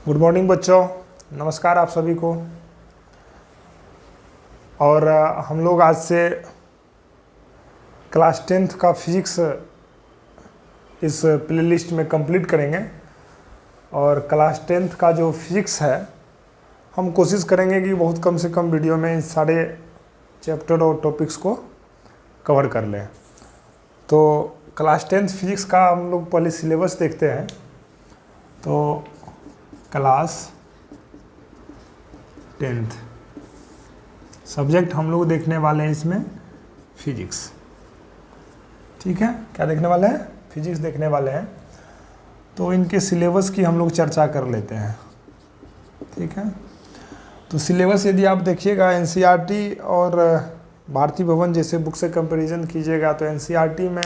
Good morning बच्चों, नमस्कार आप सभी को। और हम लोग आज से क्लास 10th का फिजिक्स इस प्लेलिस्ट में कंप्लीट करेंगे। और क्लास 10th का जो फिजिक्स है हम कोशिश करेंगे कि बहुत कम से कम वीडियो में इन सारे चैप्टर और टॉपिक्स को कवर कर लें। तो क्लास 10th फिजिक्स का हम लोग पहले सिलेबस देखते हैं। तो क्लास 10th सब्जेक्ट हम लोग देखने वाले हैं इसमें फिजिक्स। ठीक है, क्या देखने वाले हैं? फिजिक्स देखने वाले हैं। तो इनके सिलेबस की हम लोग चर्चा कर लेते हैं। ठीक है, तो सिलेबस यदि आप देखिएगा एनसीईआरटी और भारतीय भवन जैसे बुक से कंपैरिजन कीजिएगा तो एनसीईआरटी में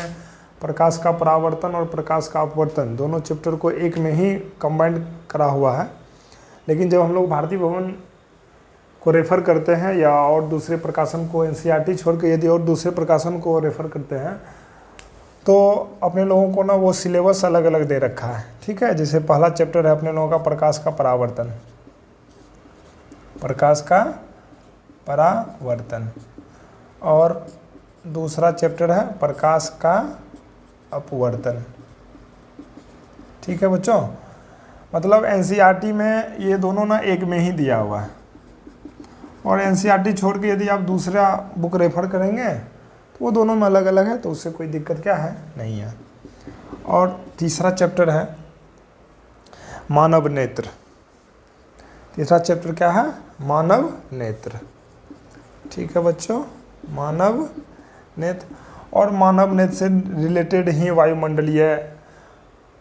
प्रकाश का परावर्तन और प्रकाश का अपवर्तन दोनों चैप्टर को एक में ही कंबाइंड करा हुआ है। लेकिन जब हम लोग भारतीय भवन को रेफ़र करते हैं या और दूसरे प्रकाशन को एनसीईआरटी छोड़ के यदि और दूसरे प्रकाशन को रेफ़र करते हैं तो अपने लोगों को ना वो सिलेबस अलग अलग दे रखा है। ठीक है, जैसे पहला चैप्टर है अपने लोगों का प्रकाश का परावर्तन, प्रकाश का परावर्तन, और दूसरा चैप्टर है प्रकाश का अपवर्तन। ठीक है बच्चों, मतलब एनसीईआरटी में ये दोनों ना एक में ही दिया हुआ है, और एनसीईआरटी छोड़ के यदि आप दूसरा बुक रेफर करेंगे तो वो दोनों में अलग अलग है, तो उससे कोई दिक्कत क्या है, नहीं है। और तीसरा चैप्टर है मानव नेत्र। तीसरा चैप्टर क्या है? मानव नेत्र। ठीक है बच्चों, मानव नेत्र। और मानव नेत्र से रिलेटेड ही वायुमंडलीय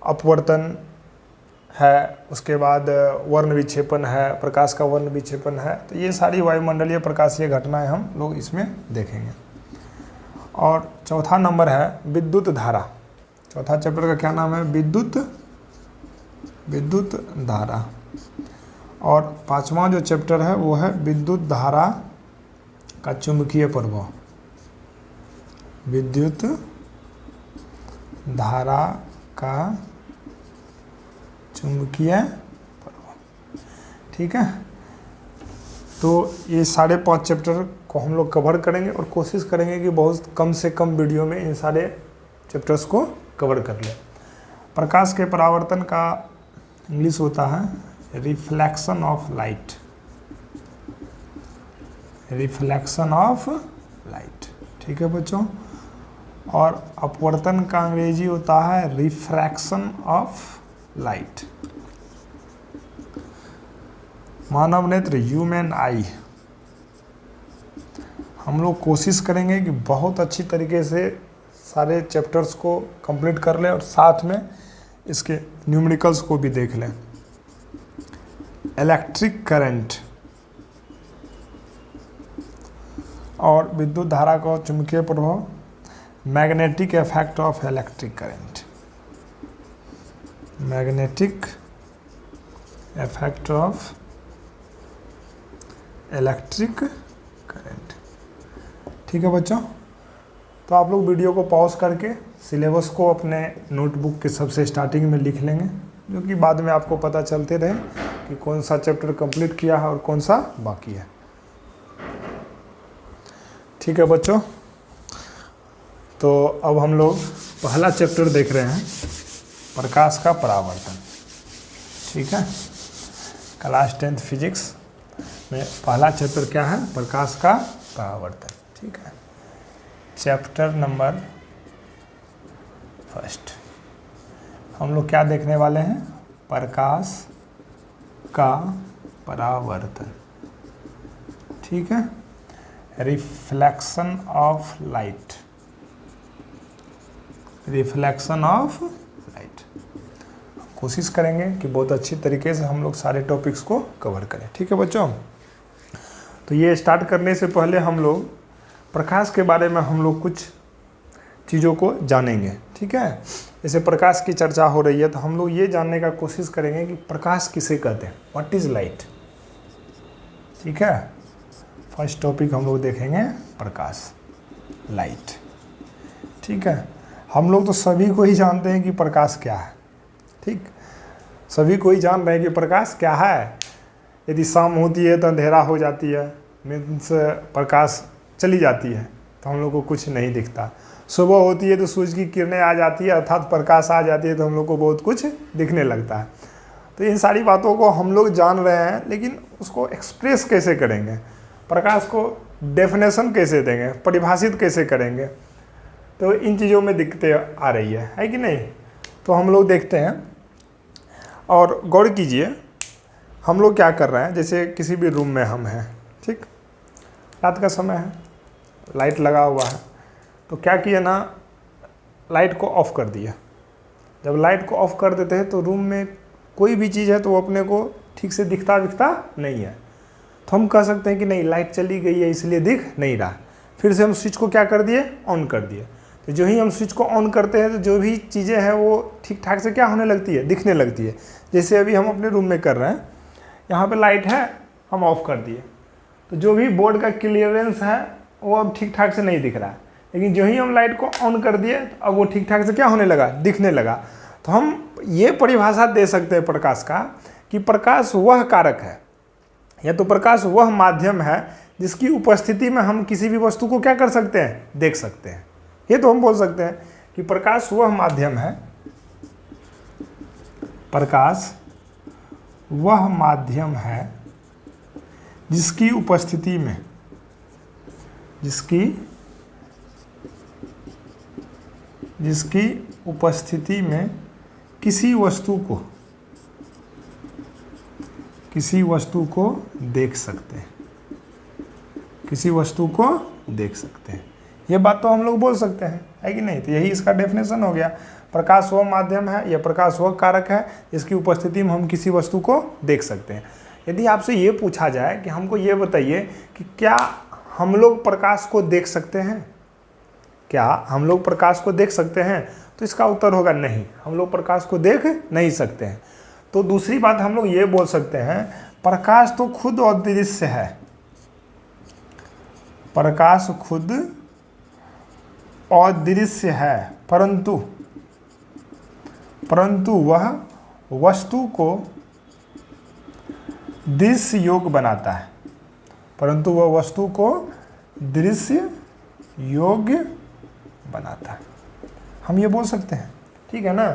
अपवर्तन है, उसके बाद वर्ण विक्षेपण है, प्रकाश का वर्ण विक्षेपण है। तो ये सारी वायुमंडलीय प्रकाशीय घटनाएं हम लोग इसमें देखेंगे। और चौथा नंबर है विद्युत धारा। चौथा चैप्टर का क्या नाम है? विद्युत धारा। और पांचवा जो चैप्टर है वो है विद्युत धारा का चुंबकीय प्रभाव। विद्युत धारा का चुंबकीय प्रभाव। ठीक है, तो ये साढ़े 5 चैप्टर को हम लोग कवर करेंगे और कोशिश करेंगे कि बहुत कम से कम वीडियो में इन सारे चैप्टर्स को कवर कर लें। प्रकाश के परावर्तन का इंग्लिश होता है reflection of light. Reflection of light. ठीक है बच्चों। और अपवर्तन का अंग्रेजी होता है रिफ्रैक्शन ऑफ लाइट। मानव नेत्र ह्यूमन आई। हम लोग कोशिश करेंगे कि बहुत अच्छी तरीके से सारे चैप्टर्स को कंप्लीट कर लें और साथ में इसके न्यूमेरिकल्स को भी देख लें। इलेक्ट्रिक करंट और विद्युत धारा का चुंबकीय प्रभाव। Magnetic effect of electric current. Magnetic effect of electric current. ठीक है बच्चों, तो आप लोग वीडियो को पॉज करके सिलेबस को अपने नोटबुक के सबसे स्टार्टिंग में लिख लेंगे, जो कि बाद में आपको पता चलते रहे कि कौन सा चैप्टर कंप्लीट किया है और कौन सा बाकी है। ठीक है बच्चों, तो अब हम लोग पहला चैप्टर देख रहे हैं प्रकाश का परावर्तन। ठीक है, क्लास 10th फिजिक्स में पहला चैप्टर क्या है? प्रकाश का परावर्तन। ठीक है, चैप्टर नंबर 1 हम लोग क्या देखने वाले हैं? प्रकाश का परावर्तन। ठीक है, reflection of light. Reflection of light. कोशिश करेंगे कि बहुत अच्छी तरीके से हम लोग सारे टॉपिक्स को कवर करें। ठीक है बच्चों, तो ये स्टार्ट करने से पहले हम लोग प्रकाश के बारे में हम लोग कुछ चीज़ों को जानेंगे। ठीक है, जैसे प्रकाश की चर्चा हो रही है तो हम लोग ये जानने का कोशिश करेंगे कि प्रकाश किसे कहते हैं, व्हाट इज़ लाइट। ठीक है, फर्स्ट टॉपिक हम लोग देखेंगे प्रकाश, लाइट। ठीक है, हम लोग तो सभी को ही जानते हैं कि प्रकाश क्या है। ठीक, सभी कोई जान रहे हैं कि प्रकाश क्या है। यदि शाम होती है तो अंधेरा हो जाती है, मीन्स प्रकाश चली जाती है तो हम लोग को कुछ नहीं दिखता। सुबह होती है तो सूरज की किरणें आ जाती है अर्थात प्रकाश आ जाती है तो हम लोग को बहुत कुछ दिखने लगता है। तो इन सारी बातों को हम लोग जान रहे हैं, लेकिन उसको एक्सप्रेस कैसे करेंगे, प्रकाश को डेफिनेशन कैसे देंगे, परिभाषित कैसे करेंगे, तो इन चीज़ों में दिक्कतें आ रही है कि नहीं। तो हम लोग देखते हैं और गौर कीजिए, हम लोग क्या कर रहे हैं। जैसे किसी भी रूम में हम हैं, ठीक, रात का समय है, लाइट लगा हुआ है, तो क्या किया ना, लाइट को ऑफ़ कर दिया। जब लाइट को ऑफ़ कर देते हैं तो रूम में कोई भी चीज़ है तो वो अपने को ठीक से दिखता नहीं है। तो हम कह सकते हैं कि नहीं, लाइट चली गई है इसलिए दिख नहीं रहा। फिर से हम स्विच को क्या कर दिए, ऑन कर दिए। तो जो ही हम स्विच को ऑन करते हैं तो जो भी चीज़ें हैं वो ठीक ठाक से क्या होने लगती है, दिखने लगती है। जैसे अभी हम अपने रूम में कर रहे हैं, यहाँ पे लाइट है, हम ऑफ़ कर दिए, तो जो भी बोर्ड का क्लियरेंस है वो अब ठीक ठाक से नहीं दिख रहा है। लेकिन जो ही हम लाइट को ऑन कर दिए तो अब वो ठीक ठाक से क्या होने लगा, दिखने लगा। तो हम ये परिभाषा दे सकते हैं प्रकाश का कि प्रकाश वह कारक है या तो प्रकाश वह माध्यम है जिसकी उपस्थिति में हम किसी भी वस्तु को क्या कर सकते हैं, देख सकते हैं। ये तो हम बोल सकते हैं कि प्रकाश वह माध्यम है, प्रकाश वह माध्यम है जिसकी उपस्थिति में किसी वस्तु को देख सकते हैं। ये बात तो हम लोग बोल सकते हैं, है कि नहीं। तो यही इसका डेफिनेशन हो गया, प्रकाश वह माध्यम है या प्रकाश वह कारक है जिसकी उपस्थिति में हम किसी वस्तु को देख सकते हैं। यदि आपसे ये पूछा जाए कि हमको ये बताइए कि क्या हम लोग प्रकाश को देख सकते हैं, क्या हम लोग प्रकाश को देख सकते हैं, तो इसका उत्तर होगा नहीं, हम लोग प्रकाश को देख नहीं सकते हैं। तो दूसरी बात हम लोग ये बोल सकते हैं, प्रकाश तो खुद अदृश्य है, प्रकाश खुद अदृश्य है, परंतु वह वस्तु को दृश्य योग्य बनाता है, हम ये बोल सकते हैं, ठीक है ना,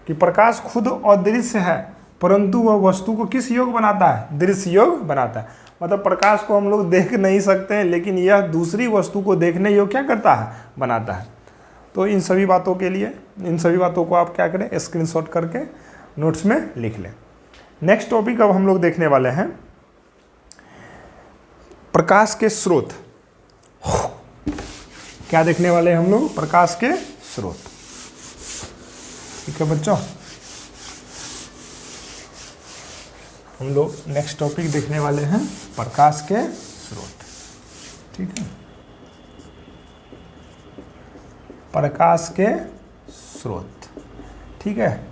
कि प्रकाश खुद अदृश्य है परंतु वह वस्तु को किस योग बनाता है, दृश्य योग बनाता है। मतलब प्रकाश को हम लोग देख नहीं सकते हैं, लेकिन यह दूसरी वस्तु को देखने योग क्या करता है, बनाता है। तो इन सभी बातों के लिए, इन सभी बातों को आप क्या करें, स्क्रीनशॉट करके नोट्स में लिख लें। नेक्स्ट टॉपिक अब हम लोग देखने वाले हैं प्रकाश के स्रोत। क्या देखने वाले हैं हम लोग, प्रकाश के स्रोत। ठीक है बच्चों, हम लोग नेक्स्ट टॉपिक देखने वाले हैं प्रकाश के स्रोत। ठीक है, प्रकाश के स्रोत। ठीक है,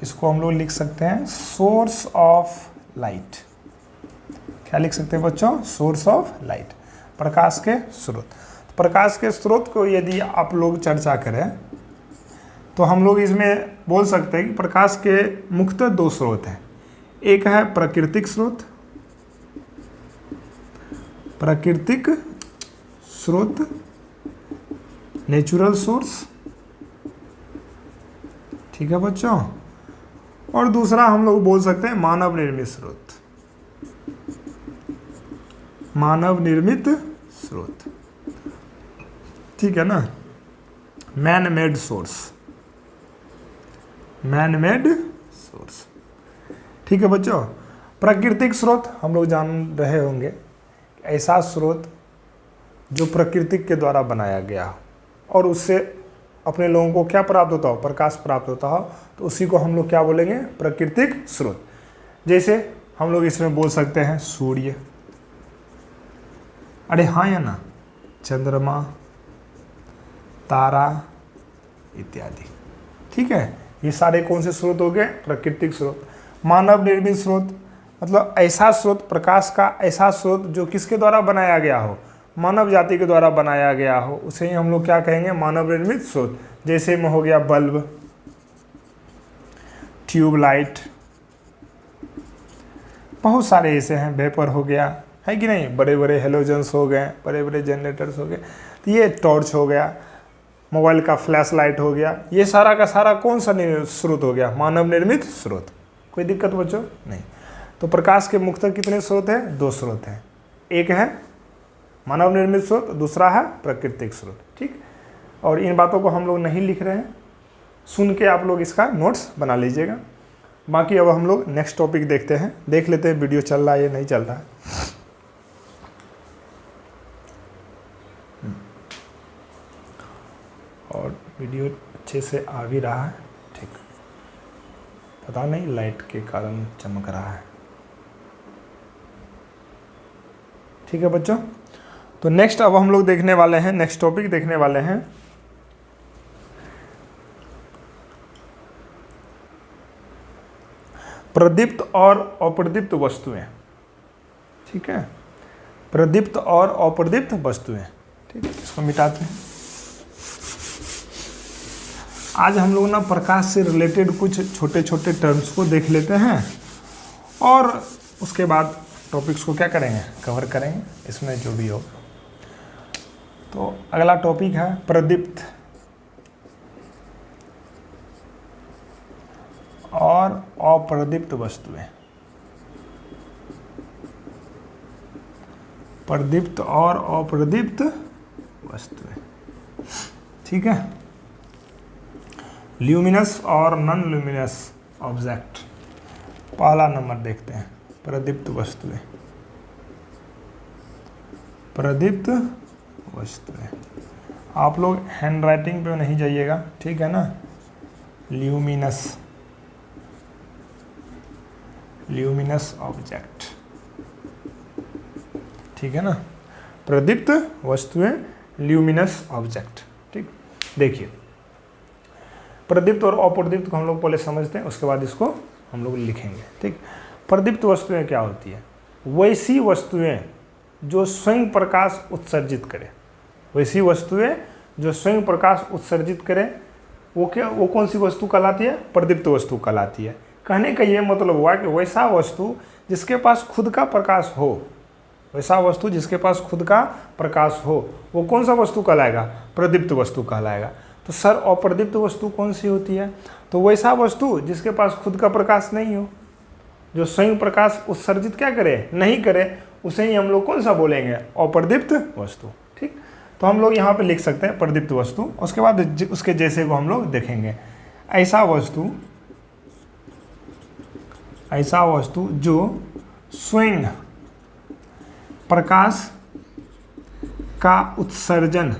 इसको हम लोग लिख सकते हैं सोर्स ऑफ लाइट। क्या लिख सकते हैं बच्चों, सोर्स ऑफ लाइट, प्रकाश के स्रोत। प्रकाश के स्रोत को यदि आप लोग चर्चा करें तो हम लोग इसमें बोल सकते हैं कि प्रकाश के मुख्यतः दो स्रोत हैं। एक है प्राकृतिक स्रोत, नेचुरल सोर्स। ठीक है बच्चों, और दूसरा हम लोग बोल सकते हैं मानव निर्मित स्रोत। ठीक है ना, मैन मेड सोर्स। ठीक है बच्चों, प्राकृतिक स्रोत हम लोग जान रहे होंगे, ऐसा स्रोत जो प्रकृति के द्वारा बनाया गया हो और उससे अपने लोगों को क्या प्राप्त होता हो, प्रकाश प्राप्त होता हो, तो उसी को हम लोग क्या बोलेंगे, प्राकृतिक स्रोत। जैसे हम लोग इसमें बोल सकते हैं सूर्य, अरे हाँ या ना, चंद्रमा, तारा इत्यादि। ठीक है, ये सारे कौन से स्रोत हो गए, प्राकृतिक स्रोत। मानव निर्मित स्रोत मतलब ऐसा स्रोत, प्रकाश का ऐसा स्रोत जो किसके द्वारा बनाया गया हो, मानव जाति के द्वारा बनाया गया हो, उसे ही हम लोग क्या कहेंगे, मानव निर्मित स्रोत। जैसे में हो गया बल्ब, ट्यूबलाइट, बहुत सारे ऐसे हैं, वेपर हो गया है कि नहीं, बड़े बड़े हेलोजन्स हो गए, बड़े बड़े जनरेटर्स हो गए, तो ये टॉर्च हो गया, मोबाइल का फ्लैश लाइट हो गया, ये सारा का सारा कौन सा स्रोत हो गया, मानव निर्मित स्रोत। कोई दिक्कत बच्चों नहीं। तो प्रकाश के मुख्यतः कितने स्रोत हैं, 2 स्रोत हैं, एक है मानव निर्मित स्रोत, दूसरा है प्राकृतिक स्रोत। ठीक, और इन बातों को हम लोग नहीं लिख रहे हैं, सुन के आप लोग इसका नोट्स बना लीजिएगा। बाकी अब हम लोग नेक्स्ट टॉपिक देखते हैं, देख लेते हैं वीडियो चल रहा है या नहीं चल रहा है। और वीडियो अच्छे से आ भी रहा है, ठीक, पता नहीं लाइट के कारण चमक रहा है। ठीक है बच्चों, तो नेक्स्ट अब हम लोग देखने वाले हैं, नेक्स्ट टॉपिक देखने वाले हैं प्रदीप्त और अप्रदीप्त वस्तुएं। ठीक है, प्रदीप्त और अप्रदीप्त वस्तुएं। ठीक है, इसको मिटाते हैं। आज हम लोग ना प्रकाश से रिलेटेड कुछ छोटे छोटे टर्म्स को देख लेते हैं और उसके बाद टॉपिक्स को क्या करेंगे, कवर करेंगे, इसमें जो भी हो। तो अगला टॉपिक है प्रदीप्त और अप्रदीप्त वस्तुएं। प्रदीप्त और अप्रदीप्त वस्तुएं। ठीक है, ल्यूमिनस और नॉन ल्यूमिनस ऑब्जेक्ट। पहला नंबर देखते हैं, प्रदीप्त वस्तुएं। प्रदीप्त वस्तुएं, आप लोग हैंड राइटिंग पे नहीं जाइएगा, ठीक है ना। ल्यूमिनस, ल्यूमिनस ऑब्जेक्ट, ठीक है ना। प्रदीप्त वस्तुएं, ल्यूमिनस ऑब्जेक्ट। ठीक, देखिए प्रदीप्त और अप्रदीप्त को हम लोग पहले समझते हैं, उसके बाद इसको हम लोग लिखेंगे। ठीक, प्रदीप्त वस्तुएं क्या होती है, वैसी वस्तुएं जो स्वयं प्रकाश उत्सर्जित करे। वैसी वस्तुएं जो स्वयं प्रकाश उत्सर्जित करे, वो क्या, वो कौन सी वस्तु कहलाती है, प्रदीप्त वस्तु कहलाती है। कहने का ये मतलब हुआ कि वैसा वस्तु जिसके पास खुद का प्रकाश हो, वैसा वस्तु जिसके पास खुद का प्रकाश हो, वो कौन सा वस्तु कहलाएगा, प्रदीप्त वस्तु कहलाएगा। तो सर अप्रदीप्त वस्तु कौन सी होती है, तो वैसा वस्तु जिसके पास खुद का प्रकाश नहीं हो, जो स्वयं प्रकाश उत्सर्जित क्या करे, नहीं करे, उसे ही हम लोग कौन सा बोलेंगे, अप्रदीप्त वस्तु। ठीक, तो हम लोग यहाँ पे लिख सकते हैं प्रदीप्त वस्तु, उसके बाद उसके जैसे को हम लोग देखेंगे। ऐसा वस्तु, ऐसा वस्तु जो स्वयं प्रकाश का उत्सर्जन,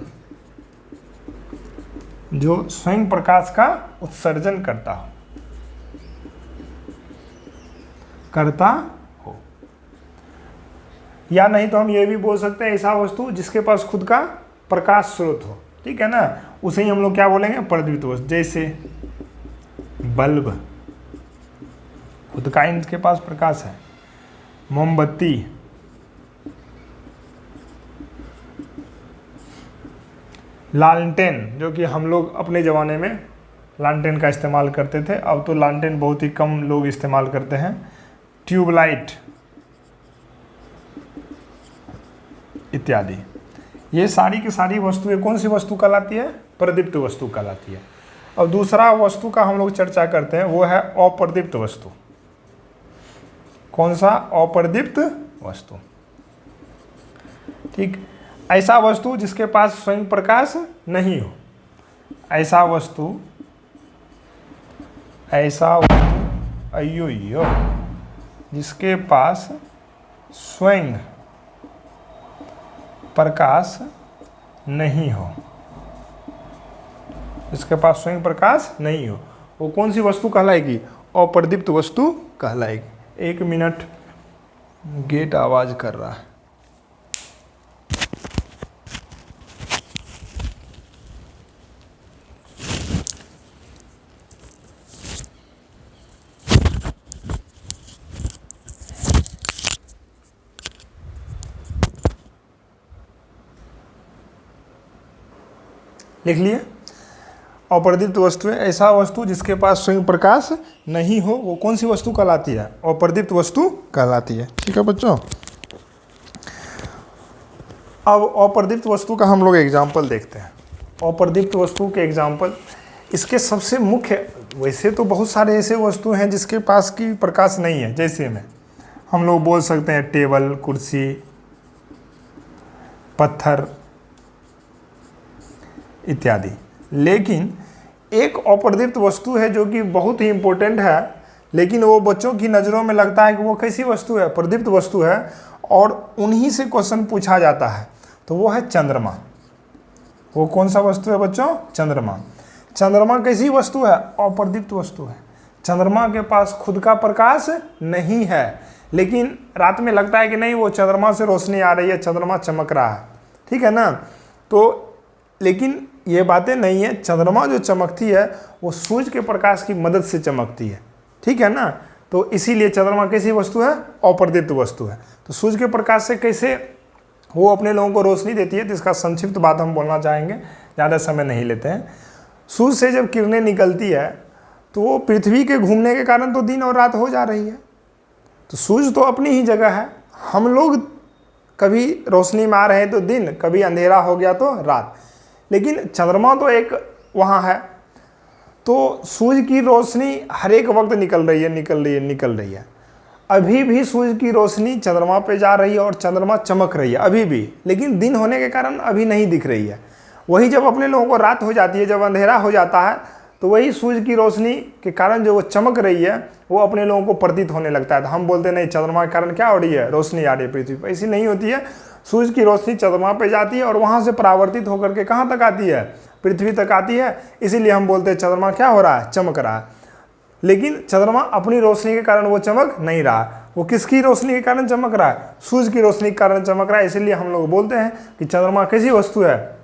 जो स्वयं प्रकाश का उत्सर्जन करता हो, या नहीं तो हम ये भी बोल सकते हैं ऐसा वस्तु जिसके पास खुद का प्रकाश स्रोत हो। ठीक है ना, उसे ही हम लोग क्या बोलेंगे, प्रदीप्त वस्तु। जैसे बल्ब, खुद का इनके पास प्रकाश है। मोमबत्ती, लालटेन, जो कि हम लोग अपने ज़माने में लालटेन का इस्तेमाल करते थे, अब तो लालटेन बहुत ही कम लोग इस्तेमाल करते हैं। ट्यूबलाइट इत्यादि, ये सारी की सारी वस्तुएं कौन सी वस्तु कहलाती है, प्रदीप्त वस्तु कहलाती है। और दूसरा वस्तु का हम लोग चर्चा करते हैं, वो है अप्रदीप्त वस्तु। कौन सा, अप्रदीप्त वस्तु। ठीक, ऐसा वस्तु जिसके पास स्वयं प्रकाश नहीं हो, ऐसा वस्तु, ऐसा वस्तु, अयो जिसके पास स्वयं प्रकाश नहीं हो, जिसके पास स्वयं प्रकाश नहीं हो, वो कौन सी वस्तु कहलाएगी, अप्रदीप्त वस्तु कहलाएगी। 1 मिनट, गेट आवाज कर रहा है। लिख लिए। अप्रदीप्त वस्तुएं, ऐसा वस्तु जिसके पास स्वयं प्रकाश नहीं हो, वो कौन सी वस्तु कहलाती है? अप्रदीप्त वस्तु कहलाती है। ठीक है बच्चों, अब अप्रदीप्त वस्तु का हम लोग एग्जाम्पल देखते हैं। अप्रदीप्त वस्तु के एग्जाम्पल, इसके सबसे मुख्य, वैसे तो बहुत सारे ऐसे वस्तु हैं जिसके पास की प्रकाश नहीं है, जैसे में हम लोग बोल सकते हैं टेबल, कुर्सी, पत्थर इत्यादि। लेकिन एक अप्रदीप्त वस्तु है जो कि बहुत ही इंपॉर्टेंट है, लेकिन वो बच्चों की नज़रों में लगता है कि वो कैसी वस्तु है? प्रदीप्त वस्तु है, और उन्हीं से क्वेश्चन पूछा जाता है, तो वो है चंद्रमा। वो कौन सा वस्तु है बच्चों? चंद्रमा। चंद्रमा कैसी वस्तु है? अप्रदीप्त वस्तु है। चंद्रमा के पास खुद का प्रकाश नहीं है, लेकिन रात में लगता है कि नहीं, वो चंद्रमा से रोशनी आ रही है, चंद्रमा चमक रहा है, ठीक है ना। तो लेकिन ये बातें नहीं है, चंद्रमा जो चमकती है वो सूर्य के प्रकाश की मदद से चमकती है, ठीक है ना। तो इसीलिए चंद्रमा कैसी वस्तु है? अप्रदीप्त वस्तु है। तो सूर्य के प्रकाश से कैसे वो अपने लोगों को रोशनी देती है, तो इसका संक्षिप्त बात हम बोलना चाहेंगे, ज़्यादा समय नहीं लेते हैं। सूर्य से जब किरणें निकलती है तो वो पृथ्वी के घूमने के कारण तो दिन और रात हो जा रही है। तो सूर्य तो अपनी ही जगह है, हम लोग कभी रोशनी में आ रहे हैं तो दिन, कभी अंधेरा हो गया तो रात, लेकिन चंद्रमा तो एक वहाँ है। तो सूर्य की रोशनी हर एक वक्त निकल रही है। अभी भी सूर्य की रोशनी चंद्रमा पे जा रही है और चंद्रमा चमक रही है अभी भी, लेकिन दिन होने के कारण अभी नहीं दिख रही है। वही जब अपने लोगों को रात हो जाती है, जब अंधेरा हो जाता है, तो वही सूर्य की रोशनी के कारण जो वो चमक रही है वो अपने लोगों को प्रतीत होने लगता है। तो हम बोलते नहीं, चंद्रमा के कारण क्या हो रही है? रोशनी आ रही है पृथ्वी पर। ऐसी नहीं होती है। सूर्य की रोशनी चंद्रमा पे जाती है और वहाँ से परावर्तित होकर के कहाँ तक आती है? पृथ्वी तक आती है। इसीलिए हम बोलते हैं चंद्रमा क्या हो रहा है? चमक रहा है। लेकिन चंद्रमा अपनी रोशनी के कारण वो चमक नहीं रहा, वो किसकी रोशनी के कारण चमक रहा है? सूर्य की रोशनी के कारण चमक रहा है। इसीलिए हम लोग बोलते हैं कि चंद्रमा कैसी वस्तु है?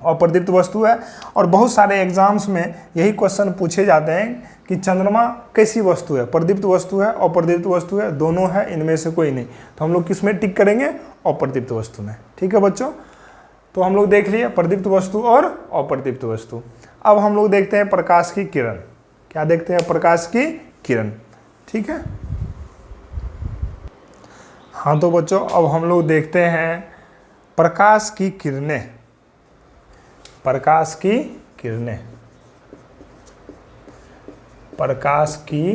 अप्रदीप्त वस्तु है। और बहुत सारे एग्जाम्स में यही क्वेश्चन पूछे जाते हैं कि चंद्रमा कैसी वस्तु है? प्रदीप्त वस्तु है, अप्रदीप्त वस्तु है, दोनों है, इनमें से कोई नहीं। तो हम लोग किस में टिक करेंगे? अप्रदीप्त वस्तु में। ठीक है बच्चों, तो हम लोग देख लिए प्रदीप्त वस्तु और अप्रदीप्त वस्तु। अब हम लोग देखते हैं प्रकाश की किरण। क्या देखते हैं? प्रकाश की किरण। ठीक है, हाँ तो बच्चों अब हम लोग देखते हैं प्रकाश की किरणें। प्रकाश की किरणें, प्रकाश की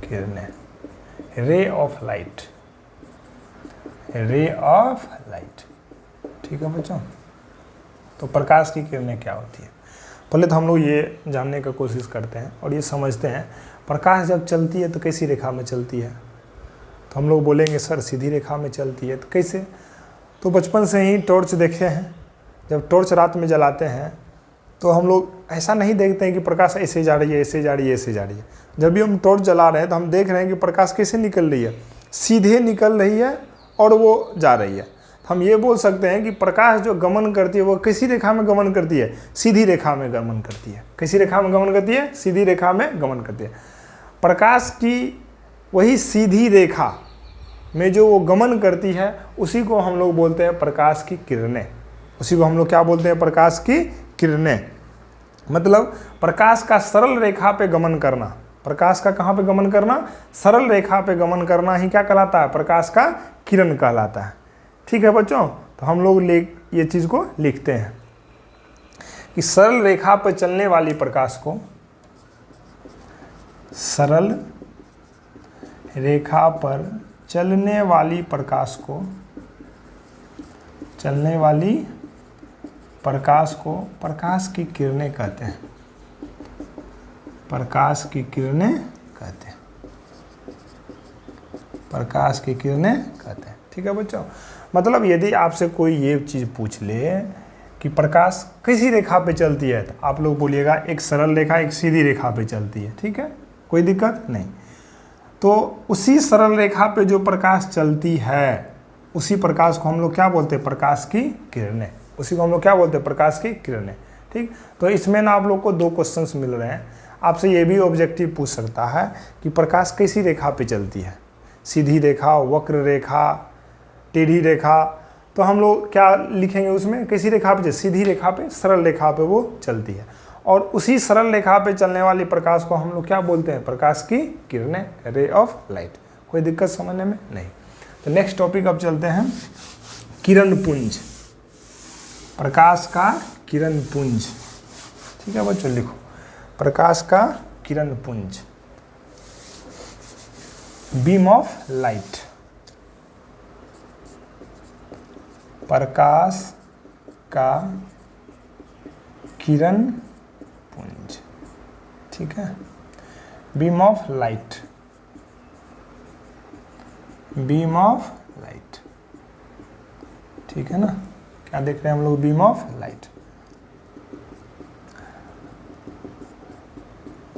किरणें, ray of light, ray of light. ठीक है बच्चों, तो प्रकाश की किरणें क्या होती है? पहले तो हम लोग ये जानने का कोशिश करते हैं और ये समझते हैं प्रकाश जब चलती है तो कैसी रेखा में चलती है। तो हम लोग बोलेंगे सर सीधी रेखा में चलती है। तो कैसे? तो बचपन से ही टॉर्च देखे हैं, जब टॉर्च रात में जलाते हैं तो हम लोग ऐसा नहीं देखते हैं कि प्रकाश ऐसे जा रही है, ऐसे जा रही है, ऐसे जा रही है। जब भी हम टॉर्च जला रहे हैं तो हम देख रहे हैं कि प्रकाश कैसे निकल रही है, सीधे निकल रही है और वो जा रही है। हम ये बोल सकते हैं कि प्रकाश जो गमन करती है वो किसी रेखा में गमन करती है? सीधी रेखा में गमन करती है। कैसी रेखा में गमन करती है? सीधी रेखा में गमन करती है। प्रकाश की वही सीधी रेखा में जो वो गमन करती है उसी को हम लोग बोलते हैं प्रकाश की किरणें। उसी को हम लोग क्या बोलते हैं? प्रकाश की किरणें। मतलब प्रकाश का सरल रेखा पे गमन करना। प्रकाश का कहाँ पे गमन करना? सरल रेखा पे गमन करना ही क्या कहलाता है? प्रकाश का किरण कहलाता है। ठीक है बच्चों, तो हम लोग ये चीज़ को लिखते हैं कि सरल रेखा पर चलने वाली प्रकाश को, सरल रेखा पर चलने वाली प्रकाश को, चलने वाली प्रकाश को प्रकाश की किरणें कहते हैं। प्रकाश की किरणें कहते हैं। प्रकाश की किरणें कहते हैं। ठीक है बच्चों, मतलब यदि आपसे कोई ये चीज़ पूछ ले कि प्रकाश किसी रेखा पे चलती है, तो आप लोग बोलिएगा एक सरल रेखा, एक सीधी रेखा पे चलती है। ठीक है, कोई दिक्कत नहीं। तो उसी सरल रेखा पे जो प्रकाश चलती है उसी प्रकाश को हम लोग क्या बोलते हैं? प्रकाश की किरणें। उसी को हम लोग क्या बोलते हैं? प्रकाश की किरणें। ठीक, तो इसमें ना आप लोग को दो क्वेश्चंस मिल रहे हैं। आपसे ये भी ऑब्जेक्टिव पूछ सकता है कि प्रकाश कैसी रेखा पे चलती है? सीधी रेखा, वक्र रेखा, टेढ़ी रेखा। तो हम लोग क्या लिखेंगे उसमें? कैसी रेखा पे? सीधी रेखा पे, सरल रेखा पे वो चलती है। और उसी सरल रेखा पे चलने वाली प्रकाश को हम लोग क्या बोलते हैं? प्रकाश की किरणें, रे ऑफ लाइट। कोई दिक्कत समझने में नहीं। तो नेक्स्ट टॉपिक अब चलते हैं, किरण पुंज, प्रकाश का किरण पुंज। ठीक है बच्चों, लिखो प्रकाश का किरण पुंज, बीम ऑफ लाइट, प्रकाश का किरण पुंज। ठीक है, beam of light, beam of light. ठीक है ना, क्या देख रहे हैं हम लोग? Beam of light.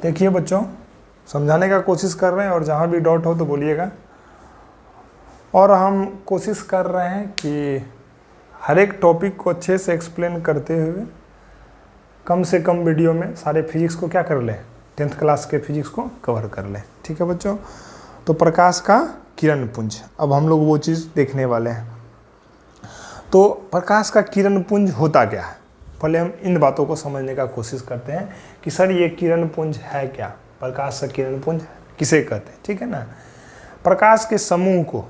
देखिए बच्चों, समझाने का कोशिश कर रहे हैं और जहाँ भी डाउट हो तो बोलिएगा। और हम कोशिश कर रहे हैं कि हर एक टॉपिक को अच्छे से एक्सप्लेन करते हुए कम से कम वीडियो में सारे फिजिक्स को क्या कर लें, 10th क्लास के फिजिक्स को कवर कर लें। ठीक है बच्चों, तो प्रकाश का किरण पुंज, अब हम लोग वो चीज़ देखने वाले हैं। तो प्रकाश का किरण पुंज होता क्या है? पहले हम इन बातों को समझने का कोशिश करते हैं कि सर ये किरण पुंज है क्या, प्रकाश का किरण पुंज किसे कहते हैं। ठीक है ना, प्रकाश के समूह को,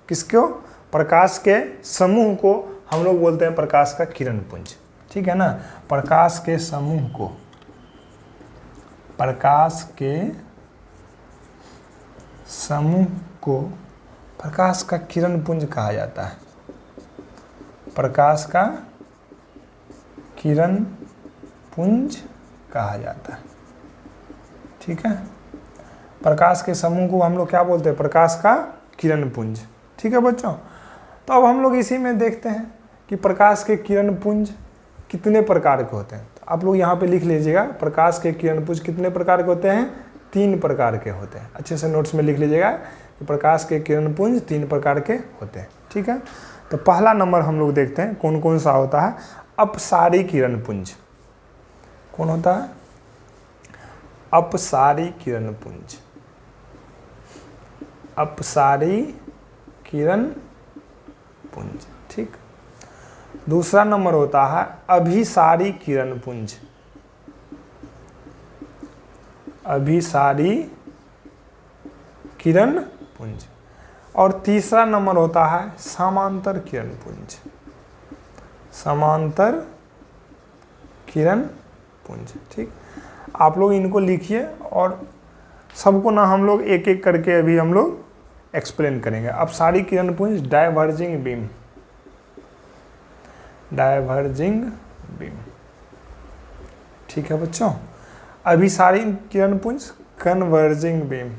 किसको? प्रकाश के समूह को हम लोग बोलते हैं प्रकाश का किरण पुंज। ठीक है ना, प्रकाश के समूह को, प्रकाश के समूह को प्रकाश का किरण पुंज कहा जाता है। प्रकाश का किरण पुंज कहा जाता है। ठीक है, प्रकाश के समूह को हम लोग क्या बोलते हैं? प्रकाश का किरण पुंज। ठीक है बच्चों, तो अब हम लोग इसी में देखते हैं कि प्रकाश के किरण पुंज कितने प्रकार के होते हैं। तो आप लोग यहाँ पे लिख लीजिएगा, प्रकाश के किरण पुंज कितने प्रकार के होते हैं? 3 प्रकार के होते हैं। अच्छे से नोट्स में लिख लीजिएगा कि प्रकाश के किरण पुंज 3 प्रकार के होते हैं। ठीक है, तो पहला नंबर हम लोग देखते हैं कौन कौन सा होता है। अपसारी किरण पुंज। कौन होता है? अपसारी किरण पुंज, अपसारी किरण पुंज। ठीक, दूसरा नंबर होता है अभिसारी किरण पुंज, अभिसारी किरण पुंज। और तीसरा नंबर होता है समांतर किरण पुंज, समांतर किरण पुंज। ठीक, आप लोग इनको लिखिए और सबको ना हम लोग एक एक करके अभी हम लोग एक्सप्लेन करेंगे। अपसारी किरण पुंज, डाइवर्जिंग बीम, डाइवर्जिंग बीम। ठीक है बच्चों, अभिसारी किरण पुंज, कन्वर्जिंग बीम।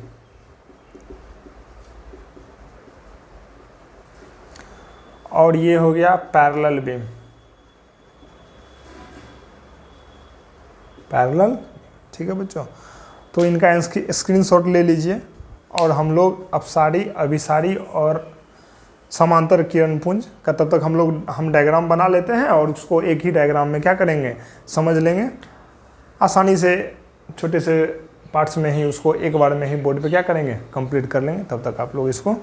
और ये हो गया पैरेलल बीम, पैरेलल। ठीक है बच्चों, तो इनका स्क्रीनशॉट ले लीजिए और हम लोग अपसारी, अभिसारी और समांतर किरण पुंज का तब तक हम डायग्राम बना लेते हैं और उसको एक ही डायग्राम में क्या करेंगे, समझ लेंगे आसानी से। छोटे से पार्ट्स में ही उसको एक बार में ही बोर्ड पे क्या करेंगे, कंप्लीट कर लेंगे। तब तक आप लोग इसको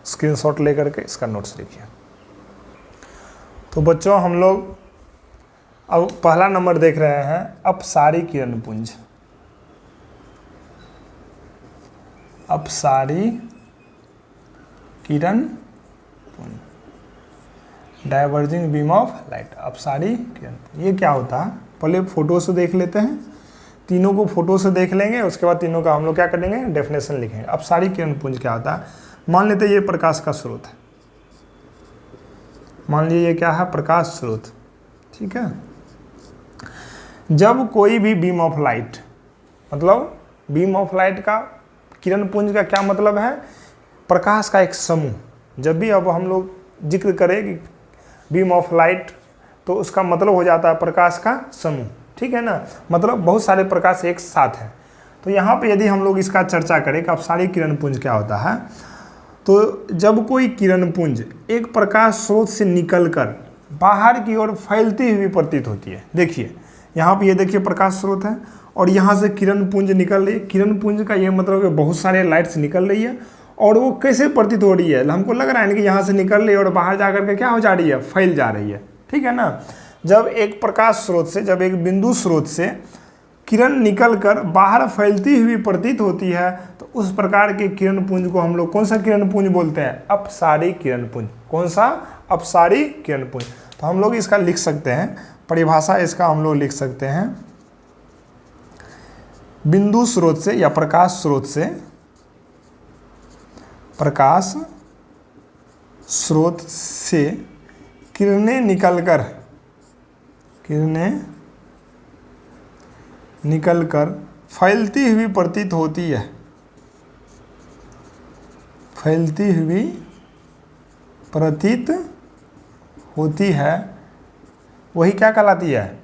स्क्रीनशॉट ले करके इसका नोट्स लिखिए। तो बच्चों हम लोग अब पहला नंबर देख रहे हैं अपसारी किरण पुंज, अपसारी किरण पुंज, डाइवर्जिंग बीम ऑफ लाइट, अपसारी किरण। ये क्या होता है, पहले फोटो से देख लेते हैं, तीनों को फोटो से देख लेंगे, उसके बाद तीनों का हम लोग क्या करेंगे, डेफिनेशन लिखेंगे। अपसारी किरण पुंज क्या होता है, मान लेते हैं ये प्रकाश का स्रोत है, मान लीजिए ये क्या है, प्रकाश स्रोत। ठीक है, जब कोई भी बीम ऑफ लाइट, मतलब बीम ऑफ लाइट का किरण पुंज का क्या मतलब है, प्रकाश का एक समूह। जब भी अब हम लोग जिक्र करें कि बीम ऑफ लाइट, तो उसका मतलब हो जाता है प्रकाश का समूह। ठीक है ना, मतलब बहुत सारे प्रकाश एक साथ हैं। तो यहाँ पे यदि हम लोग इसका चर्चा करें कि अपसारी किरण पुंज क्या होता है, तो जब कोई किरण पुंज एक प्रकाश स्रोत से निकलकर बाहर की ओर फैलती हुई प्रतीत होती है। देखिए यहाँ पे ये देखिए प्रकाश स्रोत है और यहाँ से किरण पुंज निकल रही है। किरण पुंज का ये मतलब कि बहुत सारे लाइट्स निकल रही है और वो कैसे प्रतीत हो रही है, हमको लग रहा है कि यहाँ से निकल रही है और बाहर जा करके क्या हो जा रही है, फैल जा रही है। ठीक है ना, जब एक प्रकाश स्रोत से, जब एक बिंदु स्रोत से किरण निकलकर बाहर फैलती हुई प्रतीत होती है तो उस प्रकार के किरण पुंज को हम लोग कौन सा किरण पुंज बोलते हैं? अपसारी किरण पुंज। कौन सा? अपसारी किरण पुंज। तो हम लोग इसका लिख सकते हैं, परिभाषा इसका हम लोग लिख सकते हैं, बिंदु स्रोत से या प्रकाश स्रोत से, प्रकाश स्रोत से किरणें निकलकर फैलती हुई प्रतीत होती है, फैलती हुई प्रतीत होती है, वही क्या कहलाती है?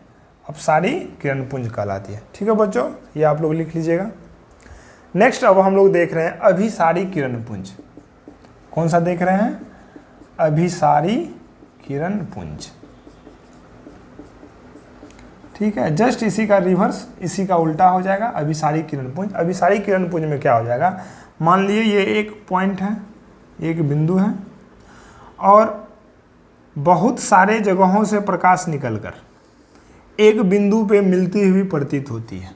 अपसारी किरण पुंज कहलाती है। ठीक है बच्चों, ये आप लोग लिख लीजिएगा। नेक्स्ट अब हम लोग देख रहे हैं अभिसारी किरण पुंज। कौन सा देख रहे हैं? अभिसारी किरण पुंज। ठीक है, जस्ट इसी का रिवर्स, इसी का उल्टा हो जाएगा, अभिसारी किरण पुंज। अभिसारी किरण पुंज में क्या हो जाएगा? मान लिए ये एक पॉइंट है, एक बिंदु है और बहुत सारे जगहों से प्रकाश निकलकर एक बिंदु पे मिलती हुई प्रतीत होती है।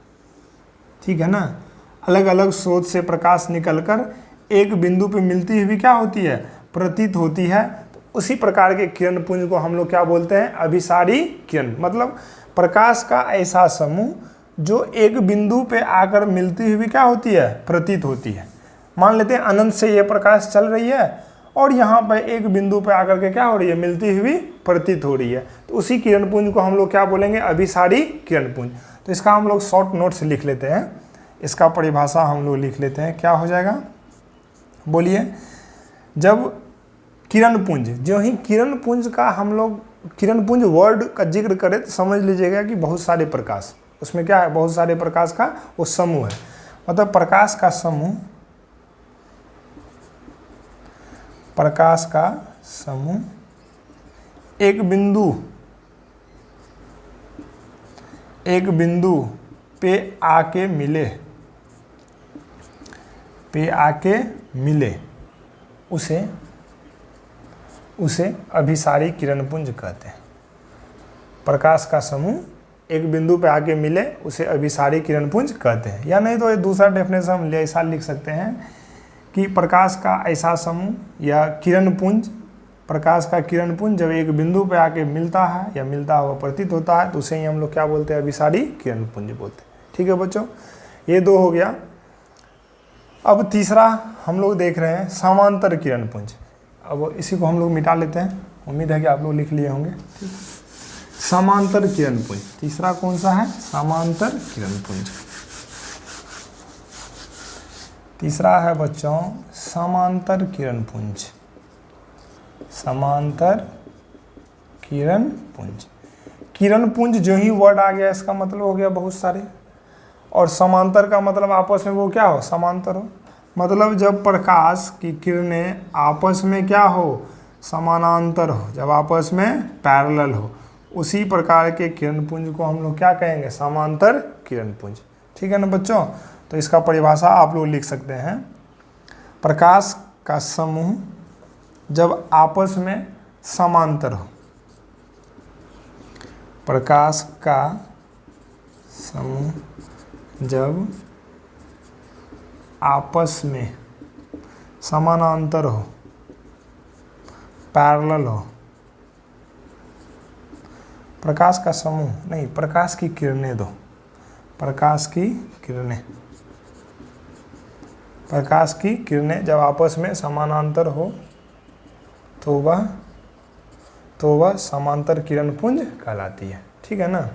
ठीक है ना, अलग अलग स्रोत से प्रकाश निकलकर एक बिंदु पे मिलती हुई क्या होती है? प्रतीत होती है। तो उसी प्रकार के किरण पुंज को हम लोग क्या बोलते हैं? अभिसारी किरण। मतलब प्रकाश का ऐसा समूह जो एक बिंदु पे आकर मिलती हुई क्या होती है? प्रतीत होती है। मान लेते हैं अनंत से ये प्रकाश चल रही है और यहाँ पे एक बिंदु पे आकर के क्या हो रही है? मिलती हुई प्रतीत हो रही है। तो उसी किरण पुंज को हम लोग क्या बोलेंगे? अभिसारी किरण पुंज। तो इसका हम लोग शॉर्ट नोट्स लिख लेते हैं, इसका परिभाषा हम लोग लिख लेते हैं। क्या हो जाएगा? बोलिए। जब किरण पुंज, जो ही किरण पुंज का हम लोग किरण पुंज वर्ड का जिक्र करें तो समझ लीजिएगा कि बहुत सारे प्रकाश, उसमें क्या है? बहुत सारे प्रकाश का वो समूह है। मतलब प्रकाश का समूह, प्रकाश का समूह एक बिंदु पे आके मिले, उसे अभिसारी किरण पुंज कहते हैं। प्रकाश का समूह एक बिंदु पे आके मिले उसे अभिसारी किरण पुंज कहते हैं। या नहीं तो ये दूसरा डेफिनेशन हम ऐसा लिख सकते हैं कि प्रकाश का ऐसा समूह या किरण पुंज, प्रकाश का किरण पुंज जब एक बिंदु पे आके मिलता है या मिलता हुआ प्रतीत होता है तो उसे ही हम लोग क्या बोलते हैं? अभिसारी किरण पुंज बोलते हैं। ठीक है बच्चों, ये दो हो गया। अब तीसरा हम लोग देख रहे हैं समांतर किरण पुंज। अब इसी को हम लोग मिटा लेते हैं, उम्मीद है कि आप लोग लिख लिए होंगे। समांतर किरण पुंज, तीसरा कौन सा है? समांतर किरण पुंज। तीसरा है बच्चों समांतर किरण पुंज। समांतर किरण पुंज। किरण पुंज जो ही वर्ड आ गया इसका मतलब हो गया बहुत सारे, और समांतर का मतलब आपस में वो क्या हो? समांतर हो। मतलब जब प्रकाश की किरणें आपस में क्या हो? समानांतर हो, जब आपस में पैरेलल हो, उसी प्रकार के किरण पुंज को हम लोग क्या कहेंगे? समांतर किरण पुंज। ठीक है ना बच्चों, तो इसका परिभाषा आप लोग लिख सकते हैं, प्रकाश का समूह जब आपस में समांतर हो, प्रकाश का समूह जब आपस में समानांतर हो, पैरेलल हो, प्रकाश का समूह नहीं, प्रकाश की किरणें दो, प्रकाश की किरणें, प्रकाश की किरणें जब आपस में समानांतर हो तो वह समांतर किरण पुंज कहलाती है। ठीक है ना।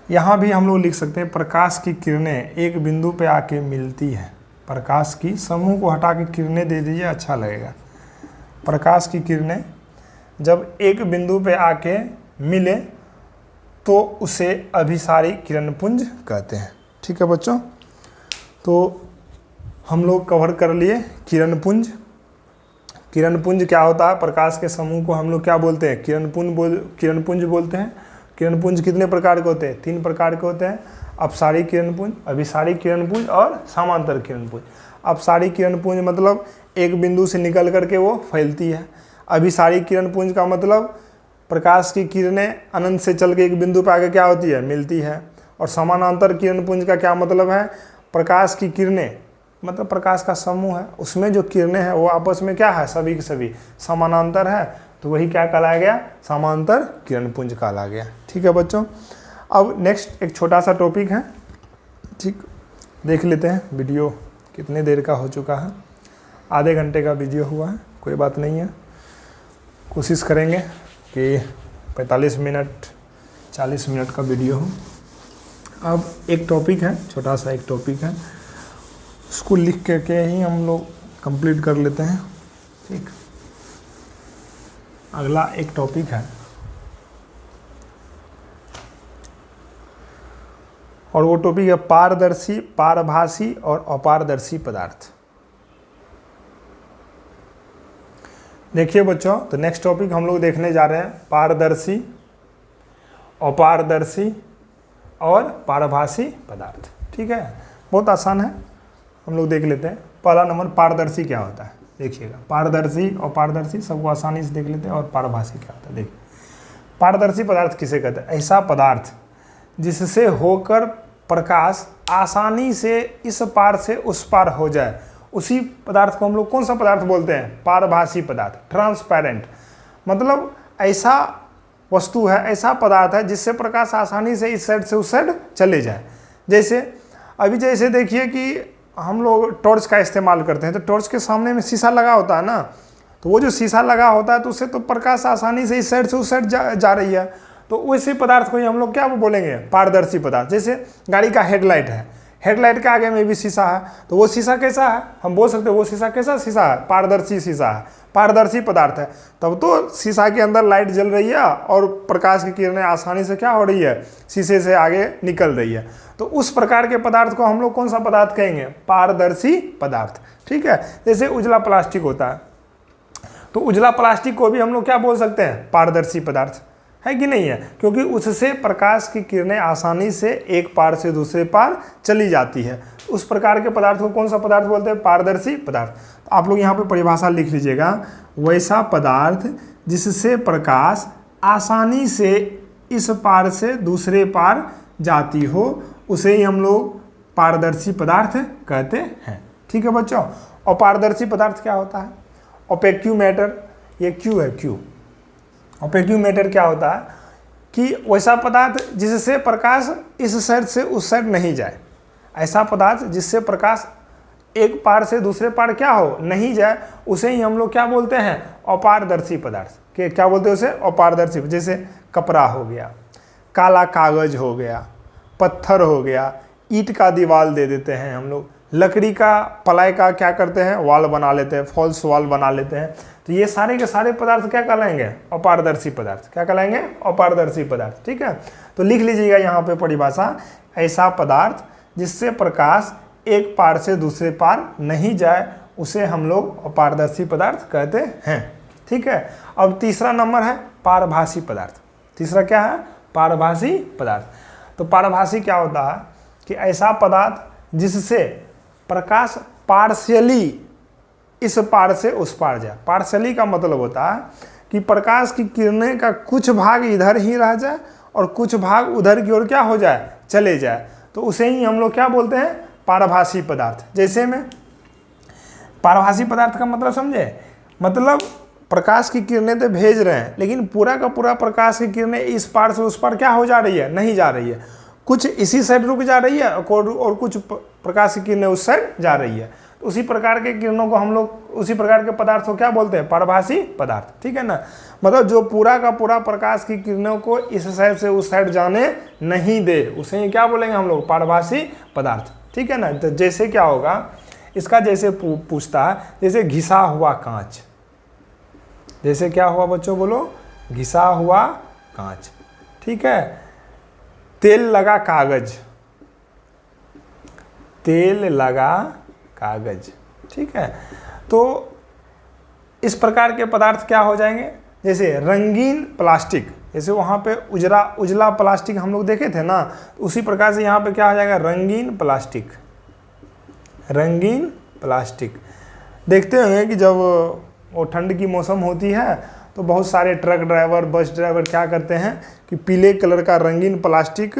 यहाँ भी हम लोग लिख सकते हैं प्रकाश की किरणें एक बिंदु पे आके मिलती है। प्रकाश की, समूह को हटा के किरणें दे दीजिए, अच्छा लगेगा। प्रकाश की किरणें जब एक बिंदु पे आके मिले तो उसे अभिसारी किरण पुंज कहते हैं। ठीक है बच्चों, तो हम लोग कवर कर लिए किरण पुंज। किरण पुंज क्या होता है? प्रकाश के समूह को हम लोग क्या बोलते हैं? किरण पुंज बोलते हैं। किरण पुंज कितने प्रकार के होते हैं? 3 प्रकार के होते हैं, अपसारी किरण पुंज, अभिसारी किरण पुंज और समांतर किरण पुंज। अपसारी किरण पुंज मतलब एक बिंदु से निकल करके वो फैलती है। अभिसारी किरण पुंज का मतलब प्रकाश की किरणें अनंत से चल के एक बिंदु पर आगे क्या होती है, मिलती है। और समानांतर किरण पुंज का क्या मतलब है, प्रकाश की किरणें मतलब प्रकाश का समूह है, उसमें जो किरणें हैं वो आपस में क्या है, सभी के सभी समानांतर है, तो वही क्या कहलाया गया, समांतर किरण पुंज कहला गया। ठीक है बच्चों, अब नेक्स्ट एक छोटा सा टॉपिक है, ठीक, देख लेते हैं। वीडियो कितने देर का हो चुका है, आधे घंटे का वीडियो हुआ है, कोई बात नहीं है, कोशिश करेंगे कि 45 मिनट 40 मिनट का वीडियो हो। अब एक टॉपिक है, छोटा सा एक टॉपिक है, उसको लिख करके ही हम लोग कंप्लीट कर लेते हैं। ठीक, अगला एक टॉपिक है और वो टॉपिक है पारदर्शी, पारभासी और अपारदर्शी पदार्थ। देखिए बच्चों, तो नेक्स्ट टॉपिक हम लोग देखने जा रहे हैं पारदर्शी, अपारदर्शी और पारभासी पदार्थ। ठीक है, बहुत आसान है, हम लोग देख लेते हैं। पहला नंबर पारदर्शी क्या होता है, देखिएगा, पारदर्शी और पारदर्शी सबको आसानी से देख लेते हैं। और पारभासी क्या होता है, देखिए, पारदर्शी पदार्थ किसे कहते हैं, ऐसा पदार्थ जिससे होकर प्रकाश आसानी से इस पार से उस पार हो जाए, उसी पदार्थ को हम लोग कौन सा पदार्थ बोलते हैं, पारभासी पदार्थ, ट्रांसपेरेंट। मतलब ऐसा वस्तु है, ऐसा पदार्थ है जिससे प्रकाश आसानी से इस साइड से उस साइड चले जाए। जैसे अभी जैसे देखिए कि हम लोग टॉर्च का इस्तेमाल करते हैं, तो टॉर्च के सामने में शीशा लगा होता है ना, तो वो जो शीशा लगा होता है तो उससे तो प्रकाश आसानी से इस साइड से उस साइड जा रही है, तो उसी पदार्थ को ही हम लोग क्या बोलेंगे, पारदर्शी पदार्थ। जैसे गाड़ी का हेडलाइट है, हेडलाइट के आगे में भी शीशा है, तो वो शीशा कैसा है, हम बोल सकते हैं वो शीशा कैसा शीशा है, पारदर्शी शीशा है, पारदर्शी पदार्थ है। तब तो शीशा के अंदर लाइट जल रही है और प्रकाश की किरणें आसानी से क्या हो रही है, शीशे से आगे निकल रही है। तो उस प्रकार के पदार्थ को हम लोग कौन सा पदार्थ कहेंगे, पारदर्शी पदार्थ। ठीक है, जैसे उजला प्लास्टिक होता है, तो उजला प्लास्टिक को भी हम लोग क्या बोल सकते हैं, पारदर्शी पदार्थ, है कि नहीं है, क्योंकि उससे प्रकाश की किरणें आसानी से एक पार से दूसरे पार चली जाती है। उस प्रकार के पदार्थ को कौन सा पदार्थ बोलते हैं, पारदर्शी पदार्थ। तो आप लोग यहाँ पे परिभाषा लिख लीजिएगा, वैसा पदार्थ जिससे प्रकाश आसानी से इस पार से दूसरे पार जाती हो, उसे ही हम लोग पारदर्शी पदार्थ कहते हैं। ठीक है बच्चों, अपारदर्शी पदार्थ क्या होता है, ओपेक्यू मैटर, ये क्यू है, क्यू। ओपेक्यू मैटर क्या होता है कि वैसा पदार्थ जिससे प्रकाश इस साइड से उस साइड नहीं जाए, ऐसा पदार्थ जिससे प्रकाश एक पार से दूसरे पार क्या हो, नहीं जाए, उसे ही हम लोग क्या बोलते हैं, अपारदर्शी पदार्थ। के क्या बोलते हैं उसे, अपारदर्शी। जैसे कपड़ा हो गया, काला कागज हो गया, पत्थर हो गया, ईंट का दीवार दे देते हैं हम लोग, लकड़ी का पलाई का क्या करते हैं, वॉल बना लेते हैं, फॉल्स वॉल बना लेते हैं। तो ये सारे के सारे पदार्थ क्या कहलाएंगे, अपारदर्शी पदार्थ। क्या कहलाएंगे, अपारदर्शी पदार्थ। ठीक है, तो लिख लीजिएगा यहाँ पे परिभाषा, ऐसा पदार्थ जिससे प्रकाश एक पार से दूसरे पार नहीं जाए, उसे हम लोग अपारदर्शी पदार्थ कहते हैं। ठीक है, अब तीसरा नंबर है पारभासी पदार्थ। तीसरा क्या है, पारभासी पदार्थ। तो पारभासी क्या होता है कि ऐसा पदार्थ जिससे प्रकाश पार्शियली इस पार से उस पार जाए। पार्शियली का मतलब होता है कि प्रकाश की किरणें का कुछ भाग इधर ही रह जाए और कुछ भाग उधर की ओर क्या हो जाए, चले जाए, तो उसे ही हम लोग क्या बोलते हैं, पारभासी पदार्थ। जैसे में पारभासी पदार्थ का मतलब समझे, मतलब प्रकाश की किरणें तो भेज रहे हैं, लेकिन पूरा का पूरा प्रकाश की किरणें इस पार से उस पार क्या हो जा रही है, नहीं जा रही है, कुछ इसी साइड रुक जा रही है और कुछ प्रकाश की किरणें उस साइड जा रही है। तो उसी प्रकार के किरणों को हम लोग, उसी प्रकार के पदार्थ को क्या बोलते हैं, पारभासी पदार्थ। ठीक है ना, मतलब जो पूरा का पूरा प्रकाश की किरणों को इस साइड से उस साइड जाने नहीं दे, उसे ही क्या बोलेंगे हम लोग, पारभासी पदार्थ। ठीक है ना, तो जैसे क्या होगा इसका, जैसे पूछता है, जैसे घिसा हुआ कांच, जैसे क्या हुआ बच्चों बोलो, घिसा हुआ कांच। ठीक है, तेल लगा कागज, तेल लगा कागज। ठीक है, तो इस प्रकार के पदार्थ क्या हो जाएंगे, जैसे रंगीन प्लास्टिक, जैसे वहाँ पे उजला प्लास्टिक हम लोग देखे थे ना, उसी प्रकार से यहाँ पे क्या हो जाएगा, रंगीन प्लास्टिक। रंगीन प्लास्टिक देखते होंगे कि जब वो ठंड की मौसम होती है तो बहुत सारे ट्रक ड्राइवर, बस ड्राइवर क्या करते हैं कि पीले कलर का रंगीन प्लास्टिक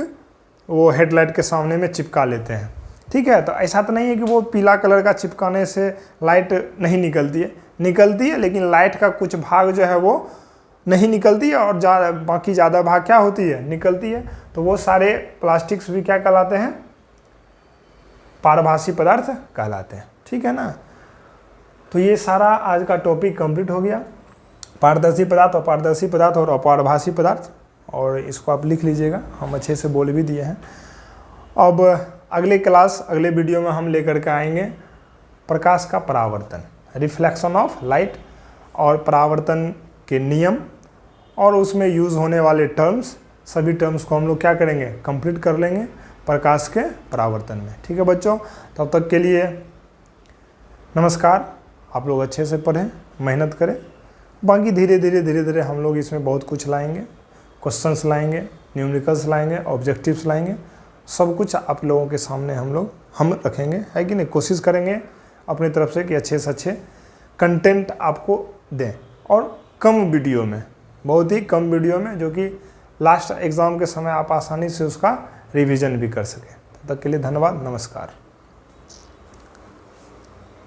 वो हेडलाइट के सामने में चिपका लेते हैं। ठीक है, तो ऐसा तो नहीं है कि वो पीला कलर का चिपकाने से लाइट नहीं निकलती है, लेकिन लाइट का कुछ भाग जो है वो नहीं निकलती है और बाकी ज़्यादा भाग क्या होती है, निकलती है। तो वो सारे प्लास्टिक्स भी क्या कहलाते हैं, पारभासी पदार्थ कहलाते हैं। ठीक है ना, तो ये सारा आज का टॉपिक कंप्लीट हो गया, पारदर्शी पदार्थ, अपारदर्शी पदार्थ और अपारभासी पदार्थ, और इसको आप लिख लीजिएगा, हम अच्छे से बोल भी दिए हैं। अब अगले क्लास, अगले वीडियो में हम लेकर के आएंगे प्रकाश का परावर्तन, रिफ्लेक्शन ऑफ लाइट, और परावर्तन के नियम और उसमें यूज़ होने वाले टर्म्स, सभी टर्म्स को हम लोग क्या करेंगे, कंप्लीट कर लेंगे प्रकाश के परावर्तन में। ठीक है बच्चों, तब तक के लिए नमस्कार। आप लोग अच्छे से पढ़ें, मेहनत करें, बाकी धीरे धीरे हम लोग इसमें बहुत कुछ लाएंगे, क्वेश्चंस लाएंगे, न्यूमेरिकल्स लाएंगे, ऑब्जेक्टिव्स लाएंगे, सब कुछ आप लोगों के सामने हम रखेंगे, है कि नहीं। कोशिश करेंगे अपनी तरफ से कि अच्छे से अच्छे कंटेंट आपको दें, और कम वीडियो में, बहुत ही कम वीडियो में, जो कि लास्ट एग्ज़ाम के समय आप आसानी से उसका रिवीजन भी कर सकें। तब तक के लिए धन्यवाद, नमस्कार।